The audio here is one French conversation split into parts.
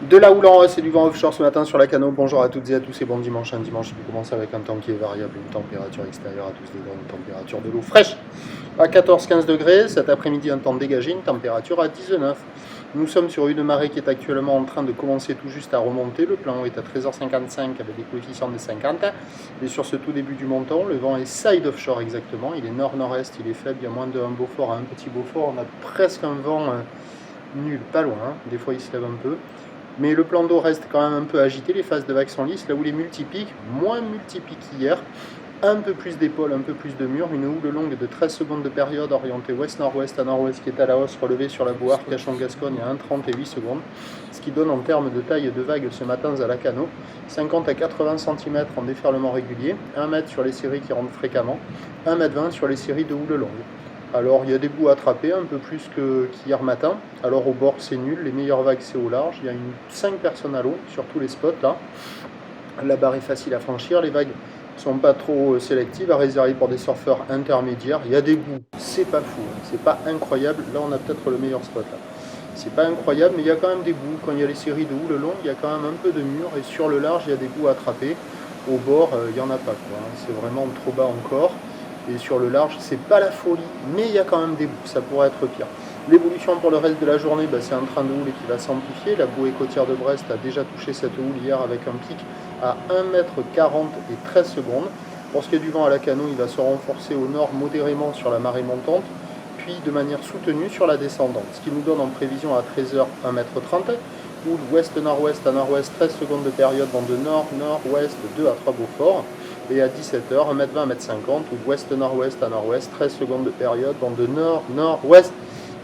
De la houle en hausse et du vent offshore ce matin sur la Cano. Bonjour à toutes et à tous et bon dimanche. Un dimanche qui commence avec un temps qui est variable, une température extérieure à 12 degrés, une température de l'eau fraîche à 14-15 degrés. Cet après-midi, un temps dégagé, une température à 19. Nous sommes sur une marée qui est actuellement en train de commencer tout juste à remonter. Le plan est à 13h55 avec des coefficients de 50. Et sur ce tout début du montant, le vent est side offshore exactement. Il est nord-nord-est, il est faible, il y a moins de 1 Beaufort à un petit Beaufort. On a presque un vent nul, pas loin. Des fois, il se lève un peu. Mais le plan d'eau reste quand même un peu agité, les phases de vagues sont lisses, là où les multipiques, moins multipiques qu'hier, un peu plus d'épaule, un peu plus de mur, une houle longue de 13 secondes de période orientée ouest-nord-ouest à nord-ouest qui est à la hausse, relevée sur la Beauhark, Cachon-Gascogne à 1,30 et 8 secondes, ce qui donne en termes de taille de vagues ce matin à la Cano, 50 à 80 cm en déferlement régulier, 1 mètre sur les séries qui rentrent fréquemment, 1,20 m sur les séries de houle longue. Alors il y a des bouts à attraper, un peu plus qu'hier matin. Alors au bord c'est nul, les meilleures vagues c'est au large. Il y a 5 personnes à l'eau sur tous les spots là. La barre est facile à franchir, les vagues sont pas trop sélectives, à réserver pour des surfeurs intermédiaires. Il y a des bouts, c'est pas fou, hein. C'est pas incroyable. Là on a peut-être le meilleur spot là. C'est pas incroyable, mais il y a quand même des bouts. Quand il y a les séries de houle longue, il y a quand même un peu de mur. Et sur le large, il y a des bouts à attraper. Au bord, il n'y en a pas, quoi, hein. C'est vraiment trop bas encore. Et sur le large, c'est pas la folie, mais il y a quand même des bouts, ça pourrait être pire. L'évolution pour le reste de la journée, c'est un train de houle qui va s'amplifier. La bouée côtière de Brest a déjà touché cette houle hier avec un pic à 1,40 m et 13 secondes. Pour ce qui est du vent à la Cano, il va se renforcer au nord modérément sur la marée montante, puis de manière soutenue sur la descendante. Ce qui nous donne en prévision à 13h 1,30 m, houle ouest-nord-ouest à nord-ouest, 13 secondes de période, vent de nord, nord-ouest, 2 à 3 Beaufort. Et à 17h, 1,20 m, 1,50 m, ou ouest-nord-ouest à nord-ouest, 13 secondes de période, vent de nord, nord-ouest,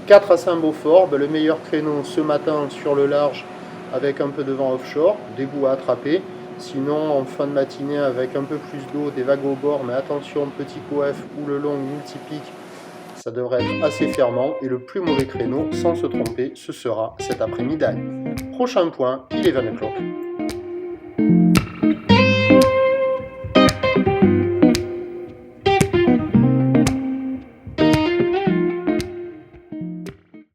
4 à 5 Beaufort. Le meilleur créneau ce matin sur le large avec un peu de vent offshore, des bouts à attraper. Sinon, en fin de matinée, avec un peu plus d'eau, des vagues au bord, mais attention, petit coef ou le long multipique, ça devrait être assez fermant. Et le plus mauvais créneau, sans se tromper, ce sera cet après-midi. Prochain point, il est 20 o'clock.